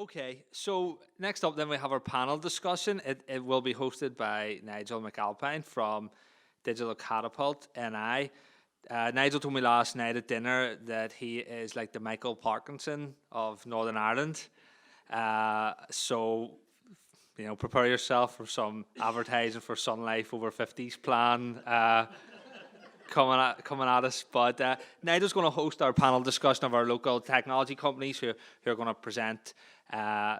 Okay, so next up then we have our panel discussion. It will be hosted by Nigel McAlpine from Digital Catapult NI. Nigel told me last night at dinner that he is like the Michael Parkinson of Northern Ireland. So, prepare yourself for some advertising for Sun Life over 50s plan coming at us. But Nigel's going to host our panel discussion of our local technology companies who are going to present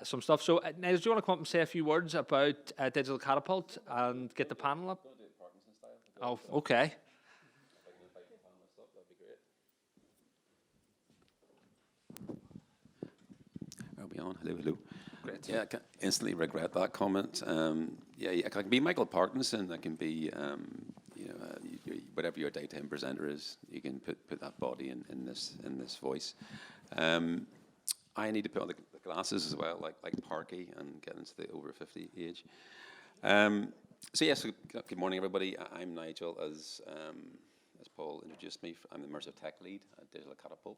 some stuff. So, Nigel, do you want to come up and say a few words about Digital Catapult and get the panel up? Oh, okay. Are we on? Hello. Great. Yeah, I can instantly regret that comment. I can be Michael Parkinson. I can be, whatever your daytime presenter is. You can put that body in this voice. I need to put on the glasses as well, like Parky, and get into the over 50 age. So good morning, everybody. I'm Nigel, as Paul introduced me. I'm the Immersive Tech Lead at Digital Catapult.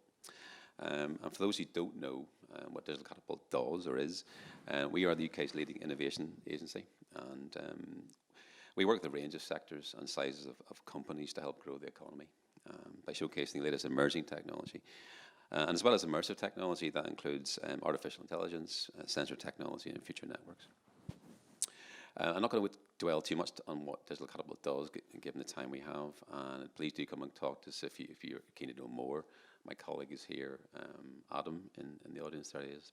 And for those who don't know what Digital Catapult does or is, we are the UK's leading innovation agency, and we work with a range of sectors and sizes of companies to help grow the economy by showcasing the latest emerging technology. And as well as immersive technology, that includes artificial intelligence, sensor technology, and future networks. I'm not going to dwell too much on what Digital Catapult does, given the time we have. And please do come and talk to us if you're keen to know more. My colleague is here, Adam, in the audience. There he is.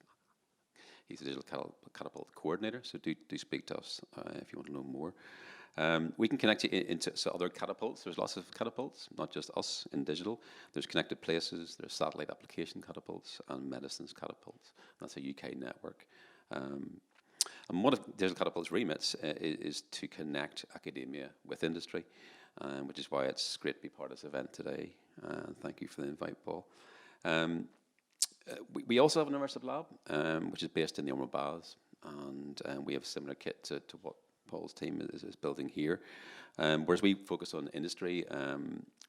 He's the Digital Catapult coordinator, so do speak to us if you want to know more. We can connect you into other catapults. There's lots of catapults, not just us in digital. There's connected places, there's satellite application catapults, and medicines catapults. That's a UK network. And one of Digital Catapult's remits is to connect academia with industry, which is why it's great to be part of this event today. Thank you for the invite, Paul. We also have an immersive lab, which is based in the Ormo Baths, and we have a similar kit to what Paul's team is building here. Whereas we focus on industry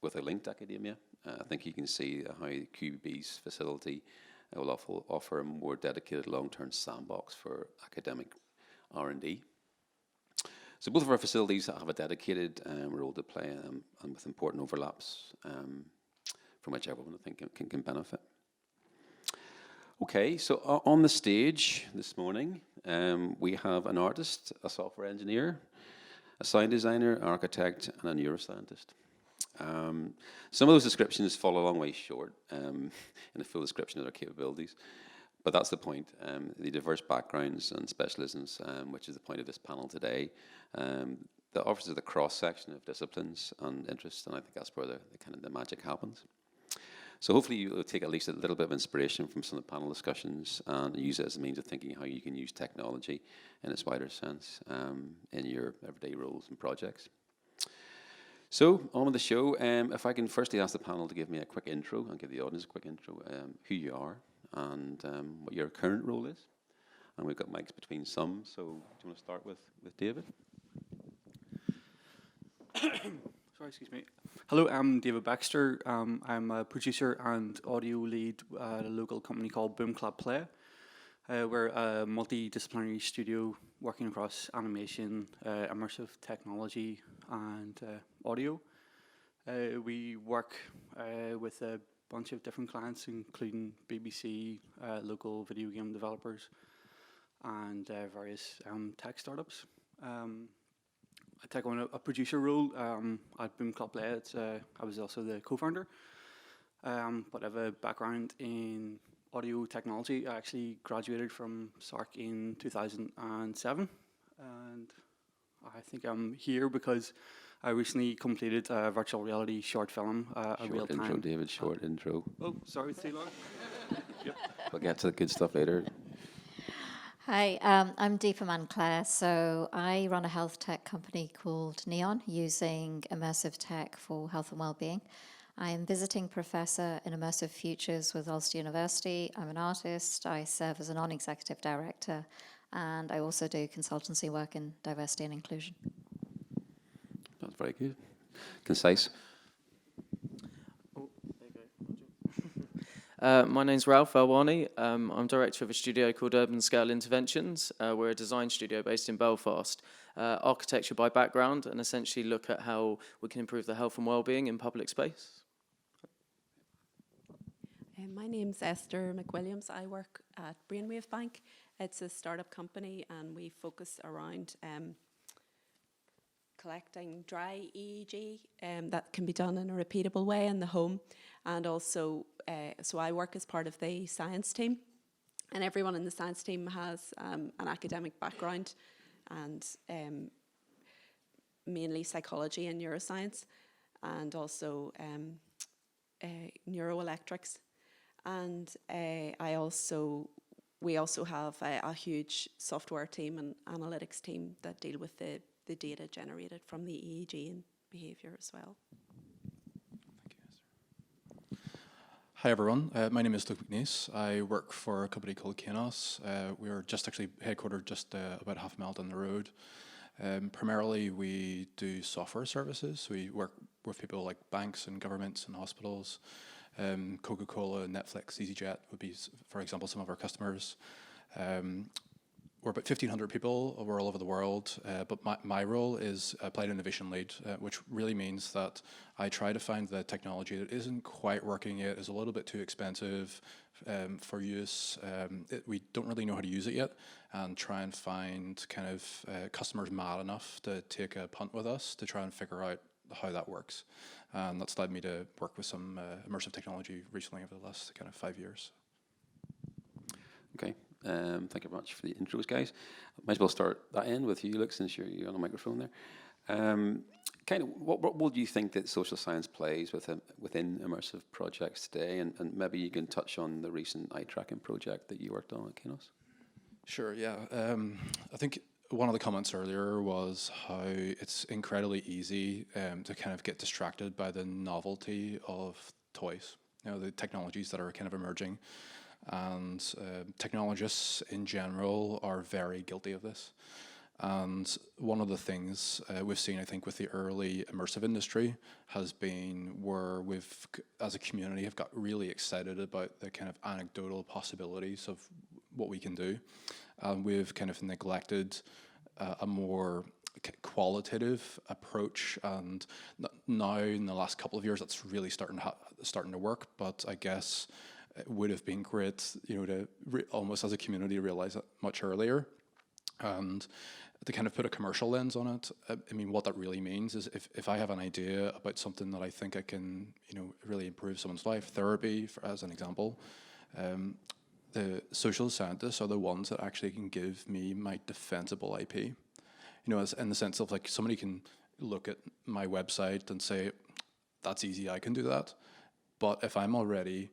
with a link to academia. I think you can see how QB's facility will offer a more dedicated long-term sandbox for academic R&D. So both of our facilities have a dedicated role to play, and with important overlaps from which everyone, I think, can benefit. Okay, so on the stage this morning, we have an artist, a software engineer, a sound designer, architect, and a neuroscientist. Some of those descriptions fall a long way short in a full description of their capabilities, but that's the point. The diverse backgrounds and specialisms, which is the point of this panel today, that offers the cross-section of disciplines and interests, and I think that's where the magic happens. So hopefully you'll take at least a little bit of inspiration from some of the panel discussions and use it as a means of thinking how you can use technology in its wider sense in your everyday roles and projects. So on with the show. If I can firstly ask the panel to give me a quick intro and give the audience a quick intro, who you are and what your current role is. And we've got mics between some, so do you want to start with David? Sorry, excuse me. Hello, I'm David Baxter. I'm a producer and audio lead at a local company called Boom Clap Play. We're a multidisciplinary studio working across animation, immersive technology, and audio. We work with a bunch of different clients, including BBC, local video game developers, and various tech startups. I take on a producer role at Boom Clap Play. I was also the co-founder, but I have a background in audio technology. I actually graduated from SARC in 2007, and I think I'm here because I recently completed a virtual reality short film. Short intro, David, short intro. Oh, sorry, it's too long. Yep. We'll get to the good stuff later. Hi, I'm Deepa Mann-Kler. So I run a health tech company called Neon, using immersive tech for health and well-being. I'm visiting professor in immersive futures with Ulster University. I'm an artist. I serve as a non-executive director, and I also do consultancy work in diversity and inclusion. That's very good. Concise. My name's Ralph Alwani. I'm director of a studio called Urban Scale Interventions. We're a design studio based in Belfast. Architecture by background, and essentially look at how we can improve the health and well-being in public space. My name's Esther McWilliams. I work at BrainWaveBank. It's a startup company, and we focus around collecting dry EEG that can be done in a repeatable way in the home. And also, so I work as part of the science team, and everyone in the science team has an academic background, and mainly psychology and neuroscience, and also neuroelectrics. And we also have a huge software team and analytics team that deal with the data generated from the EEG and behaviour as well. Thank you, Esther. Hi everyone, my name is Dr McNeice. I work for a company called Kainos. We are just actually headquartered just about half a mile down the road. Primarily we do software services. We work with people like banks and governments and hospitals. Coca-Cola, Netflix, EasyJet would be, for example, some of our customers. We're about 1,500 people. We're all over the world, but my role is Applied Innovation Lead, which really means that I try to find the technology that isn't quite working yet, is a little bit too expensive for use. We don't really know how to use it yet, and try and find kind of customers mad enough to take a punt with us to try and figure out how that works. And that's led me to work with some immersive technology recently over the last kind of 5 years. Okay, thank you very much for the intros, guys. Might as well start that end with you, Luke, since you're on the microphone there. Kind of, what role do you think that social science plays within immersive projects today? And maybe you can touch on the recent eye tracking project that you worked on at Kainos. Sure, yeah. I think one of the comments earlier was how it's incredibly easy to kind of get distracted by the novelty of toys, the technologies that are kind of emerging. And technologists in general are very guilty of this. And one of the things we've seen, I think, with the early immersive industry has been where we've, as a community, have got really excited about the kind of anecdotal possibilities of what we can do. We've kind of neglected a more qualitative approach, and now in the last couple of years that's really starting to work. But I guess it would have been great, to almost as a community realize it much earlier, and to kind of put a commercial lens on it. I mean, what that really means is if I have an idea about something that I think I can, really improve someone's life, therapy, as an example, the social scientists are the ones that actually can give me my defensible IP. As in the sense of like somebody can look at my website and say, that's easy, I can do that. But if I'm already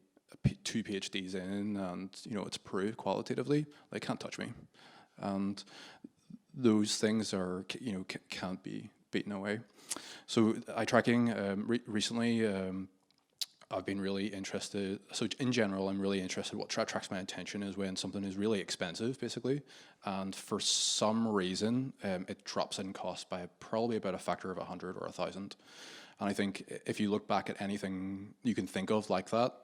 2 PhDs in and, it's proved qualitatively, they can't touch me. And those things are, can't be beaten away. So eye tracking, recently, I've been really interested, so in general, I'm really interested. What attracts my attention is when something is really expensive, basically, and for some reason, it drops in cost by probably about a factor of 100 or 1,000. And I think if you look back at anything you can think of like that,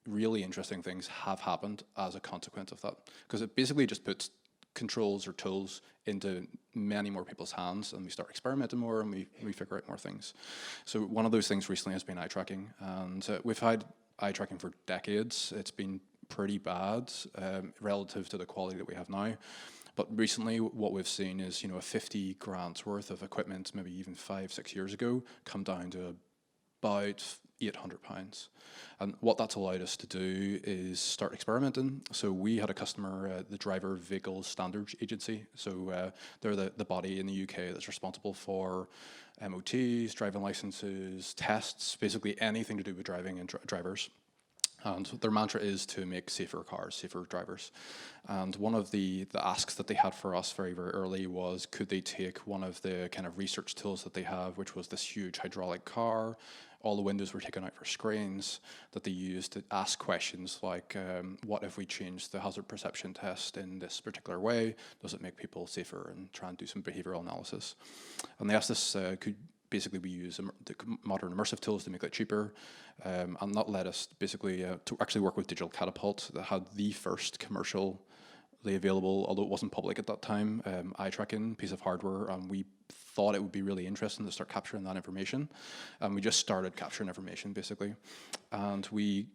really interesting things have happened as a consequence of that. Because it basically just puts controls or tools into many more people's hands, and we start experimenting more, and we figure out more things. So one of those things recently has been eye tracking, and we've had eye tracking for decades. It's been pretty bad relative to the quality that we have now. But recently what we've seen is, a 50 grand's worth of equipment, maybe even 5-6 years ago, come down to about £800. And what that's allowed us to do is start experimenting. So we had a customer, the Driver Vehicle Standards Agency. So they're the body in the UK that's responsible for MOTs, driving licenses, tests, basically anything to do with driving and drivers. And their mantra is to make safer cars, safer drivers. And one of the asks that they had for us very, very early was, could they take one of the kind of research tools that they have, which was this huge hydraulic car. All the windows were taken out for screens that they used to ask questions like, what if we change the hazard perception test in this particular way? Does it make people safer? And try and do some behavioral analysis. And they asked us, basically we use modern immersive tools to make that cheaper, and that led us basically to actually work with Digital Catapult that had the first commercially available, although it wasn't public at that time, eye tracking piece of hardware, and we thought it would be really interesting to start capturing that information. And we just started capturing information basically. And we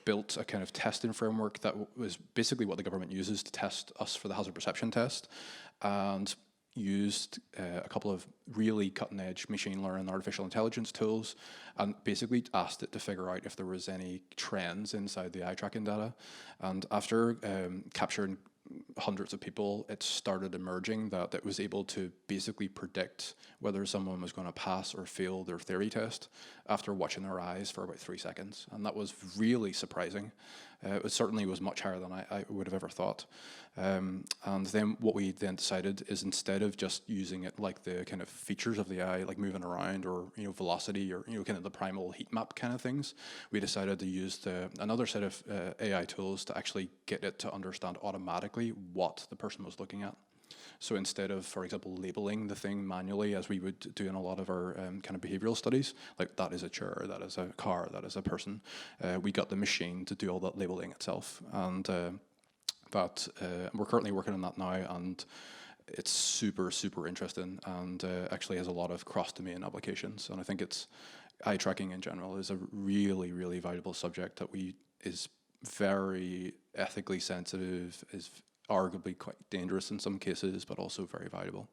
built a kind of testing framework that was basically what the government uses to test us for the hazard perception test, and used a couple of really cutting edge machine learning, artificial intelligence tools, and basically asked it to figure out if there was any trends inside the eye tracking data. And after capturing hundreds of people, it started emerging that it was able to basically predict whether someone was going to pass or fail their theory test after watching their eyes for about 3 seconds. And that was really surprising. It certainly was much higher than I would have ever thought. And then what we then decided is, instead of just using it like the kind of features of the eye, like moving around or velocity or kind of the primal heat map kind of things, we decided to use another set of AI tools to actually get it to understand automatically what the person was looking at. So instead of, for example, labeling the thing manually, as we would do in a lot of our kind of behavioral studies, like that is a chair, that is a car, that is a person, we got the machine to do all that labeling itself. And we're currently working on that now, and it's super, super interesting, and actually has a lot of cross-domain applications. And I think eye tracking in general is a really, really valuable subject that is very ethically sensitive, is arguably quite dangerous in some cases, but also very valuable.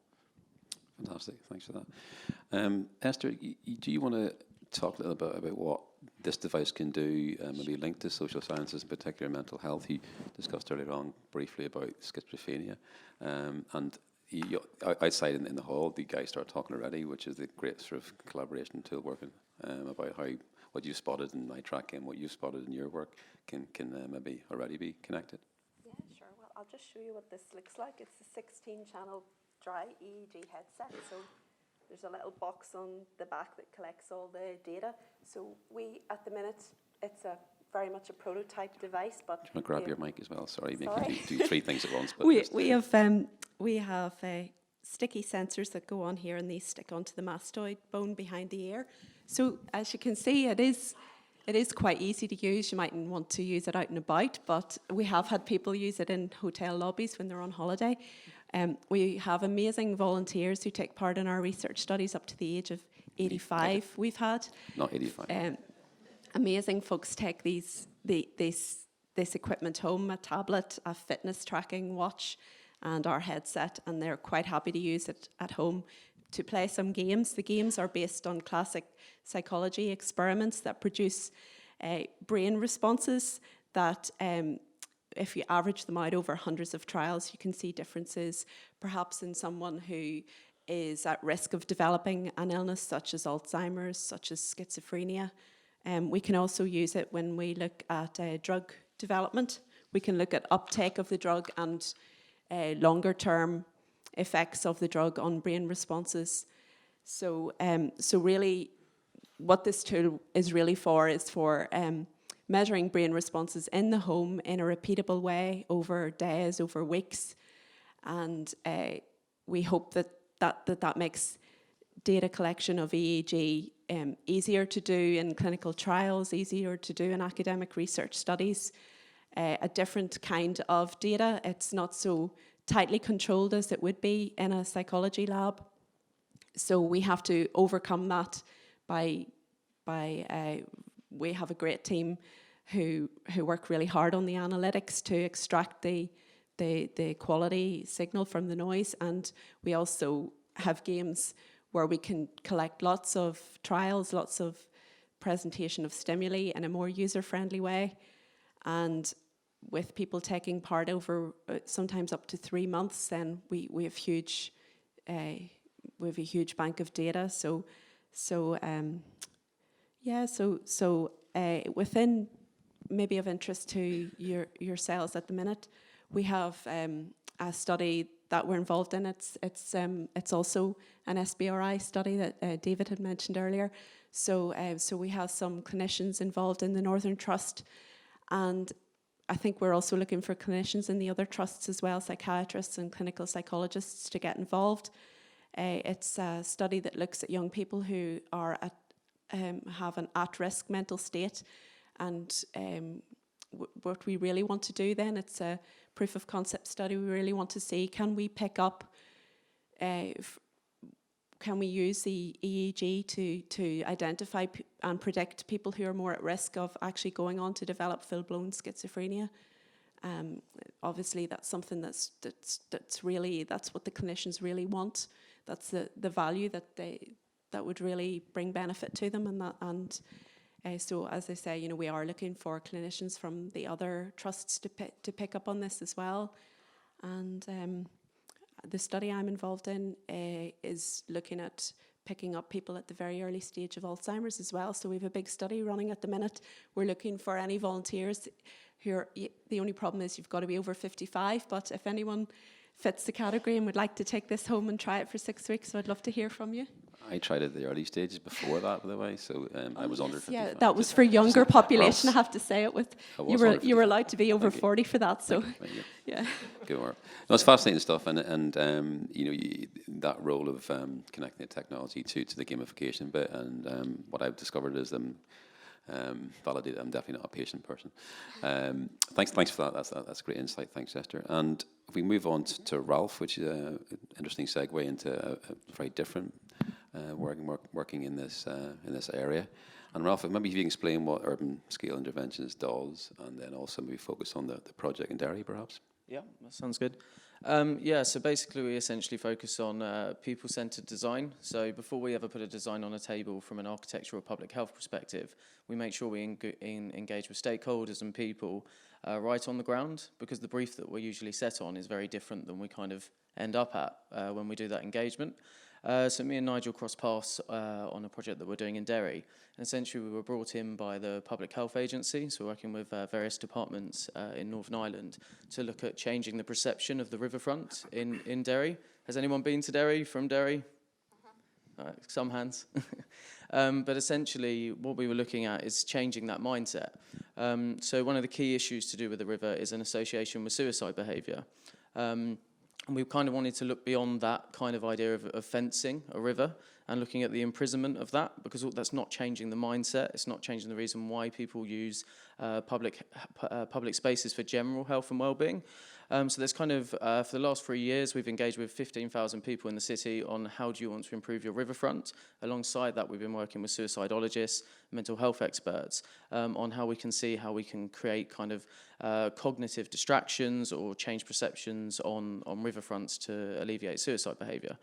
Fantastic, thanks for that. Esther, do you want to talk a little bit about what this device can do, maybe linked to social sciences, in particular mental health? You discussed earlier on briefly about schizophrenia, and outside in the hall, the guys start talking already, which is the great sort of collaboration tool working, about how what you spotted in eye tracking, what you spotted in your work can maybe already be connected. I'll just show you what this looks like. It's a 16-channel dry EEG headset. So there's a little box on the back that collects all the data. So at the minute, it's very much a prototype device. But I'm going to grab your mic as well. Sorry, you do 3 things at once. But we have sticky sensors that go on here, and these stick onto the mastoid bone behind the ear. So as you can see, it is quite easy to use. You mightn't want to use it out and about, but we have had people use it in hotel lobbies when they're on holiday. We have amazing volunteers who take part in our research studies up to the age of 85. We've had not 85. Amazing folks take this equipment home, a tablet, a fitness tracking watch, and our headset, and they're quite happy to use it at home to play some games. The games are based on classic psychology experiments that produce brain responses that, if you average them out over hundreds of trials, you can see differences perhaps in someone who is at risk of developing an illness such as Alzheimer's, such as schizophrenia. We can also use it when we look at drug development. We can look at uptake of the drug and longer term effects of the drug on brain responses. So really what this tool is really for is for measuring brain responses in the home in a repeatable way over days, over weeks. And we hope that makes data collection of EEG easier to do in clinical trials, easier to do in academic research studies, a different kind of data. It's not so tightly controlled as it would be in a psychology lab. So we have to overcome that by we have a great team who work really hard on the analytics to extract the quality signal from the noise. And we also have games where we can collect lots of trials, lots of presentation of stimuli in a more user-friendly way. And with people taking part over sometimes up to 3 months, then we have a huge bank of data. Within maybe of interest to yourselves at the minute, we have a study that we're involved in. It's also an SBRI study that David had mentioned earlier. So we have some clinicians involved in the Northern Trust, and I think we're also looking for clinicians in the other trusts as well, psychiatrists and clinical psychologists, to get involved. It's a study that looks at young people who are have an at-risk mental state, and what we really want to do then, it's a proof of concept study. We really want to see, can we pick up, can we use the EEG to identify and predict people who are more at risk of actually going on to develop full-blown schizophrenia? Obviously, that's something that's really, that's what the clinicians really want. That's the value that would really bring benefit to them, so as I say, you know, we are looking for clinicians from the other trusts to pick up on this as well. And the study I'm involved in is looking at picking up people at the very early stage of Alzheimer's as well. So we have a big study running at the minute. We're looking for any volunteers who are, the only problem is you've got to be over 55, but if anyone fits the category and would like to take this home and try it for 6 weeks, so I'd love to hear from you. I tried it at the early stages before that, by the way, so I was under 55. Yeah, that was for younger population, I have to say it with. You were allowed to be over 40 for that, so Thank you. yeah. Good work. No, it's fascinating stuff, and you know, that role of connecting the technology to the gamification bit, and what I've discovered is validate. I'm definitely not a patient person. Thanks for that. That's great insight. Thanks, Esther. And if we move on to Ralph, which is an interesting segue into a very different working in this area. And Ralph, maybe if you can explain what urban scale interventions does, and then also maybe focus on the project in Derry, perhaps. Yeah, that sounds good. So basically we essentially focus on people-centered design. So before we ever put a design on a table from an architectural or public health perspective, we make sure we engage with stakeholders and people right on the ground, because the brief that we're usually set on is very different than we kind of end up at when we do that engagement. So me and Nigel crossed paths on a project that we're doing in Derry. And essentially we were brought in by the Public Health Agency, so we're working with various departments in Northern Ireland to look at changing the perception of the riverfront in Derry. Has anyone been to Derry, from Derry? Some hands. But essentially what we were looking at is changing that mindset. So one of the key issues to do with the river is an association with suicide behaviour. And we kind of wanted to look beyond that kind of idea of fencing a river and looking at the imprisonment of that, because that's not changing the mindset. It's not changing the reason why people use public spaces for general health and well-being. So there's kind of, for the last 3 years, we've engaged with 15,000 people in the city on how do you want to improve your riverfront. Alongside that, we've been working with suicidologists, mental health experts, on how we can see how we can create kind of cognitive distractions or change perceptions on riverfronts to alleviate suicide behaviour.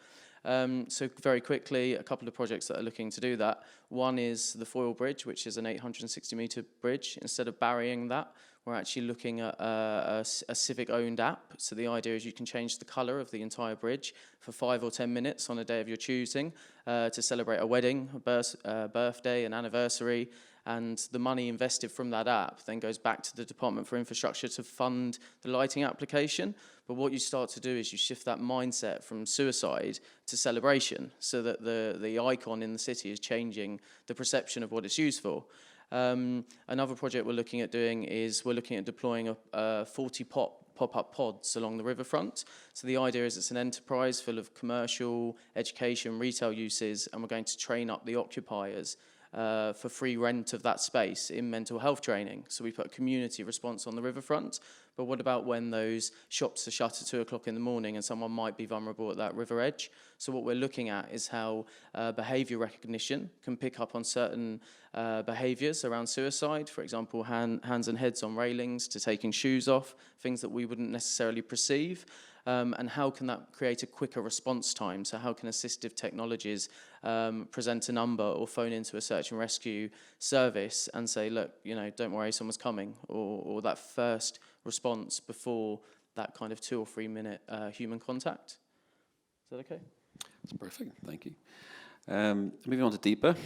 So very quickly, a couple of projects that are looking to do that. One is the Foyle Bridge, which is an 860-metre bridge. Instead of burying that, we're actually looking at a civic-owned app. So the idea is you can change the colour of the entire bridge for 5 or 10 minutes on a day of your choosing to celebrate a wedding, a birthday, an anniversary, and the money invested from that app then goes back to the Department for Infrastructure to fund the lighting application. But what you start to do is you shift that mindset from suicide to celebration, so that the icon in the city is changing the perception of what it's used for. Another project we're looking at doing is we're looking at deploying 40 pop-up pods along the riverfront. So the idea is it's an enterprise full of commercial, education, retail uses, and we're going to train up the occupiers for free rent of that space in mental health training. So we put a community response on the riverfront. But what about when those shops are shut at 2 o'clock in the morning and someone might be vulnerable at that river edge? So what we're looking at is how behaviour recognition can pick up on certain behaviours around suicide. For example, hands and heads on railings, to taking shoes off, things that we wouldn't necessarily perceive. And how can that create a quicker response time? So how can assistive technologies present a number or phone into a search and rescue service and say, look, you know, don't worry, someone's coming, or that first response before that kind of 2 or 3 minute human contact? Is that okay? That's perfect, thank you. Moving on to Deepa.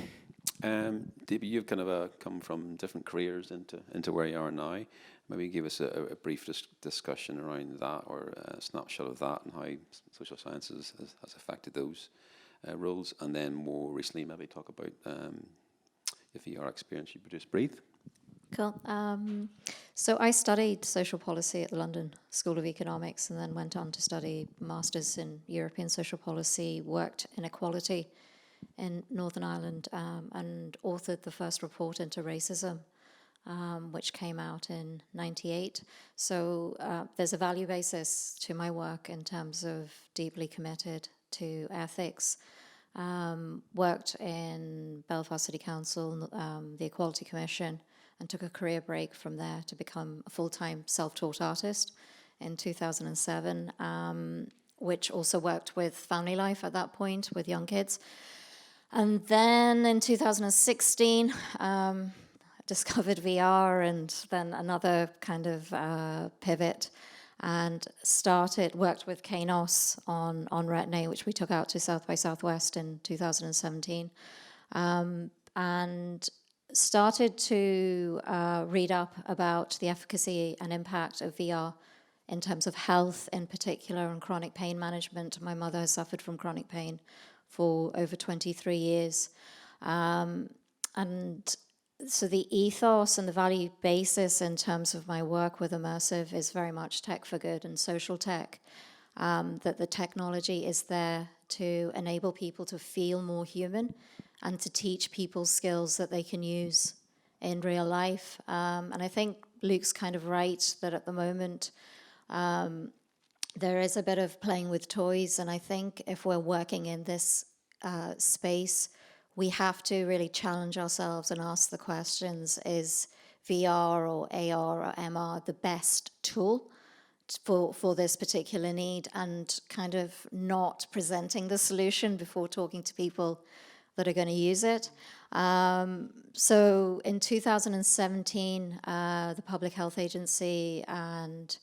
Deepa, you've kind of come from different careers into where you are now. Maybe give us a brief discussion around that, or a snapshot of that, and how social sciences has affected those roles, and then more recently maybe talk about the VR experience you produced, Breathe. Cool. So I studied social policy at the London School of Economics and then went on to study Masters in European Social Policy, worked in equality in Northern Ireland, and authored the first report into racism, which came out in '98. So there's a value basis to my work in terms of deeply committed to ethics. Worked in Belfast City Council, the Equality Commission, and took a career break from there to become a full-time self-taught artist in 2007, which also worked with family life at that point with young kids. And then in 2016, discovered VR, and then another kind of pivot, and worked with Kainos on Retin-A, which we took out to South by Southwest in 2017, and started to read up about the efficacy and impact of VR in terms of health in particular and chronic pain management. My mother has suffered from chronic pain for over 23 years. And so the ethos and the value basis in terms of my work with Immersive is very much tech for good and social tech, that the technology is there to enable people to feel more human and to teach people skills that they can use in real life. And I think Luke's kind of right that at the moment there is a bit of playing with toys, and I think if we're working in this space, we have to really challenge ourselves and ask the questions, is VR or AR or MR the best tool for this particular need, and kind of not presenting the solution before talking to people that are going to use it. So in 2017, the Public Health Agency and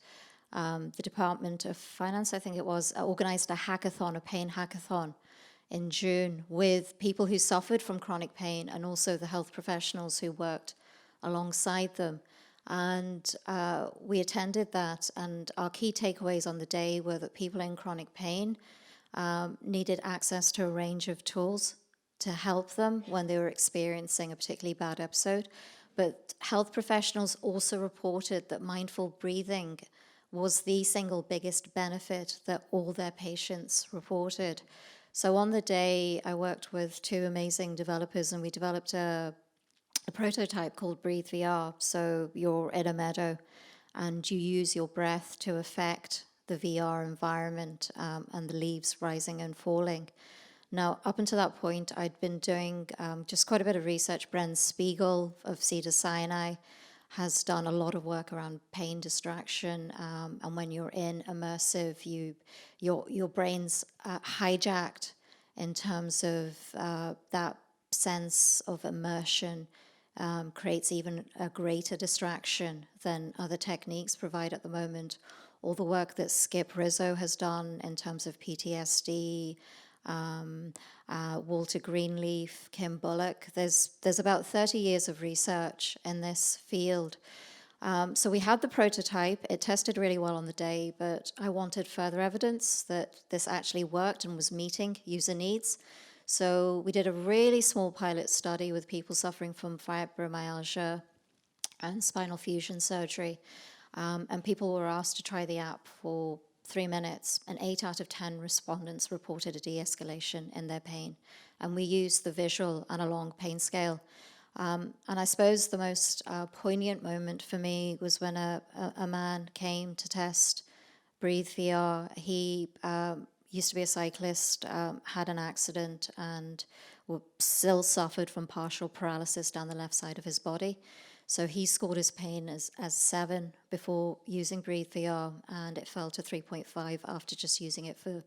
the Department of Finance, I think it was, organized a hackathon, a pain hackathon in June with people who suffered from chronic pain and also the health professionals who worked alongside them. And we attended that, and our key takeaways on the day were that people in chronic pain needed access to a range of tools to help them when they were experiencing a particularly bad episode. But health professionals also reported that mindful breathing was the single biggest benefit that all their patients reported. So on the day, I worked with two amazing developers, and we developed a prototype called Breathe VR. So you're in a meadow and you use your breath to affect the VR environment and the leaves rising and falling. Now, up until that point, I'd been doing just quite a bit of research. Bren Spiegel of Cedars-Sinai has done a lot of work around pain distraction, and when you're in immersive, your brain's hijacked in terms of that sense of immersion, creates even a greater distraction than other techniques provide at the moment. All the work that Skip Rizzo has done in terms of PTSD, Walter Greenleaf, Kim Bullock. There's about 30 years of research in this field. So we had the prototype. It tested really well on the day, but I wanted further evidence that this actually worked and was meeting user needs. So we did a really small pilot study with people suffering from fibromyalgia and spinal fusion surgery. And people were asked to try the app for 3 minutes, and 8 out of 10 respondents reported a de-escalation in their pain. And we used the visual analog pain scale. And I suppose the most poignant moment for me was when a man came to test Breathe VR. He used to be a cyclist, had an accident, and still suffered from partial paralysis down the left side of his body. So he scored his pain as 7 before using Breathe VR, and it fell to 3.5 after just using it for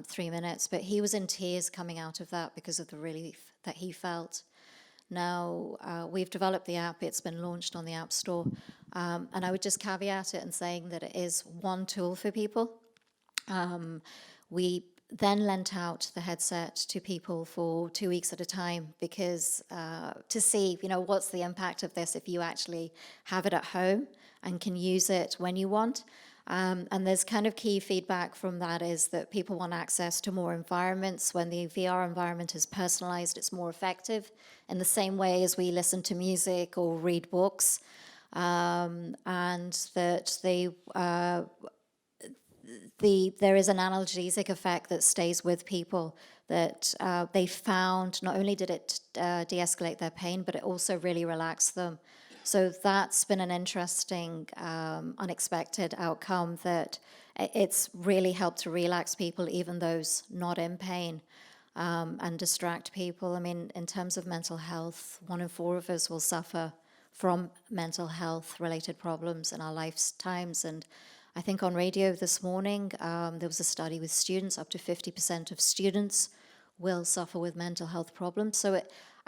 3 minutes. But he was in tears coming out of that because of the relief that he felt. Now, we've developed the app. It's been launched on the App Store. And I would just caveat it in saying that it is one tool for people. We then lent out the headset to people for 2 weeks at a time because to see, what's the impact of this if you actually have it at home and can use it when you want. And there's kind of key feedback from that is that people want access to more environments. When the VR environment is personalized, it's more effective in the same way as we listen to music or read books. and that there is an analgesic effect that stays with people, that they found not only did it de-escalate their pain, but it also really relaxed them. So that's been an interesting, unexpected outcome, that it's really helped to relax people, even those not in pain, and distract people. I mean, in terms of mental health, 1 in 4 of us will suffer from mental health related problems in our lifetimes. And I think on radio this morning, there was a study with students, up to 50% of students will suffer with mental health problems. So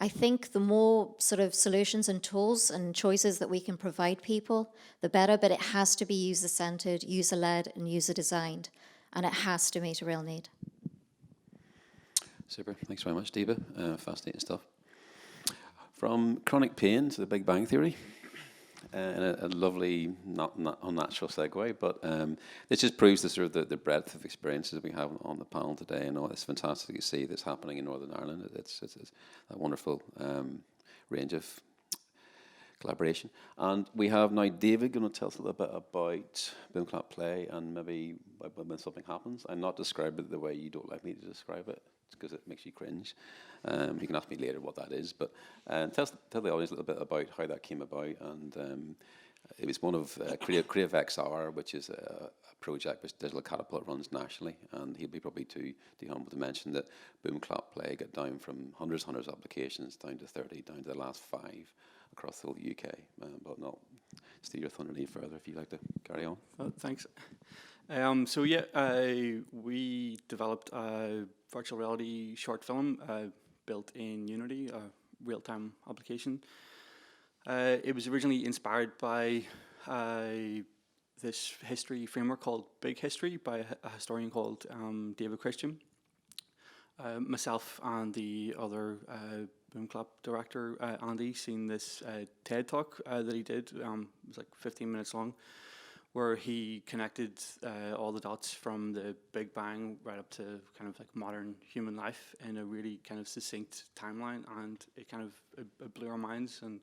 I think the more sort of solutions and tools and choices that we can provide people, the better, but it has to be user-centered, user-led, and user-designed, and it has to meet a real need. Super. Thanks very much, Deepa. Fascinating stuff. From chronic pain to the Big Bang Theory. And a lovely, not unnatural segue, but this just proves the sort of the breadth of experiences that we have on the panel today, and it's fantastic to see this happening in Northern Ireland. It's a wonderful range of collaboration. And we have now David going to tell us a little bit about Boom Clap Play, and maybe when something happens, and not describe it the way you don't like me to describe it, because it makes you cringe. You can ask me later what that is, but tell the audience a little bit about how that came about. And it was one of Creative XR, which is a project which Digital Catapult runs nationally, and he'll be probably too humble to mention that Boom Clap Play got down from hundreds of applications down to 30, down to the last 5 across the whole UK. But not steal your thunder any further if you'd like to carry on. Thanks. So yeah, we developed a virtual reality short film built in Unity, a real-time application. It was originally inspired by this history framework called Big History by a historian called David Christian. Myself and the other Boom Clap director, Andy, seen this TED talk that he did. It was like 15 minutes long, where he connected all the dots from the Big Bang right up to kind of like modern human life in a really kind of succinct timeline, and it kind of it blew our minds, and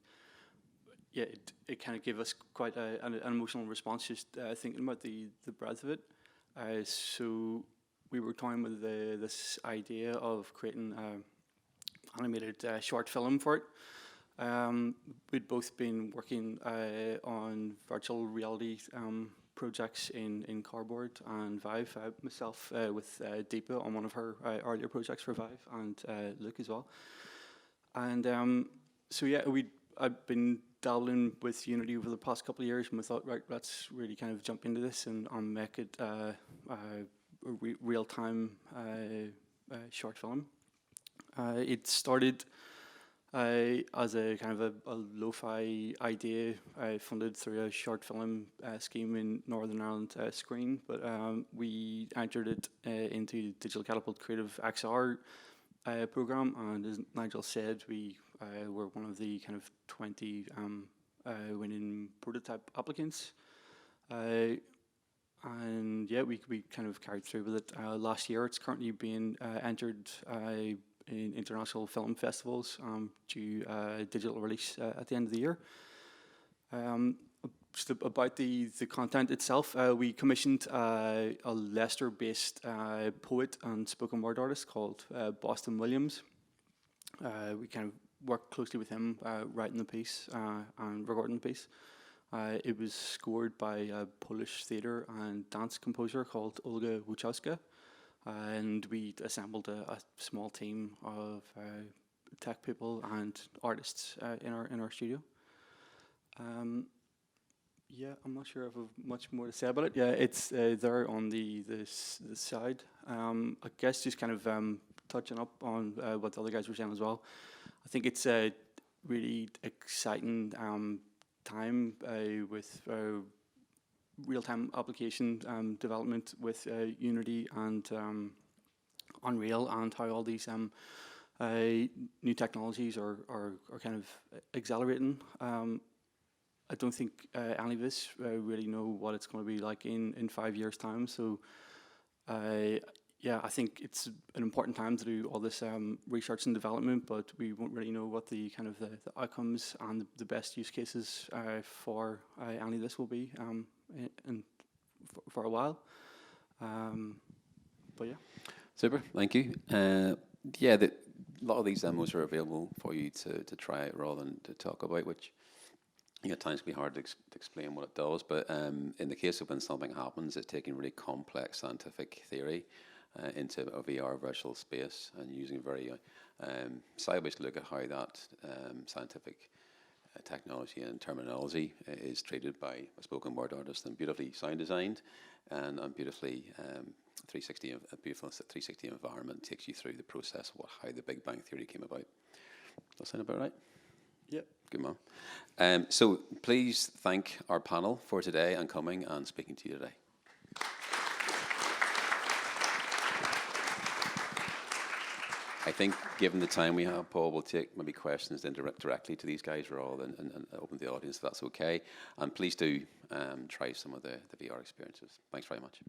yeah, it kind of gave us quite an emotional response just thinking about the breadth of it. So we were toying with this idea of creating an animated short film for it. We'd both been working on virtual reality projects in Cardboard and Vive. Myself with Deepa on one of her earlier projects for Vive, and Luke as well. And so yeah, I'd been dabbling with Unity over the past couple of years, and we thought, right, let's really kind of jump into this and make it a real-time short film. It started as a kind of a lo-fi idea funded through a short film scheme in Northern Ireland Screen, but we entered it into Digital Catapult Creative XR program, and as Nigel said, we were one of the kind of 20 winning prototype applicants. And yeah, we kind of carried through with it last year. It's currently being entered in international film festivals due digital release at the end of the year. Just about the content itself, we commissioned a Leicester-based poet and spoken word artist called Boston Williams. We kind of worked closely with him writing the piece and recording the piece. It was scored by a Polish theatre and dance composer called Olga Wachowska. And we assembled a small team of tech people and artists in our studio. Yeah, I'm not sure if I have much more to say about it. Yeah, it's there on the side. I guess just kind of touching up on what the other guys were saying as well. I think it's a really exciting time with real-time application development with Unity and Unreal, and how all these new technologies are kind of accelerating. I don't think any of us really know what it's going to be like in 5 years' time. So yeah, yeah, I think it's an important time to do all this research and development, but we won't really know what the kind of the outcomes and the best use cases for any of this will be for a while. But yeah. Super, thank you. Yeah, a lot of these demos are available for you to try out rather than to talk about, which at times can be hard to explain what it does. But in the case of when something happens, it's taking really complex scientific theory into a VR virtual space and using a very sideways look at how that scientific technology and terminology is treated by a spoken word artist and beautifully sound designed and beautifully 360, a beautiful 360 environment takes you through the process of how the Big Bang Theory came about. Does that sound about right? Yep. Good man. So please thank our panel for today and coming and speaking to you today. I think, given the time we have, Paul, we'll take maybe questions then directly to these guys rather than and open the audience if that's okay. And please do try some of the VR experiences. Thanks very much.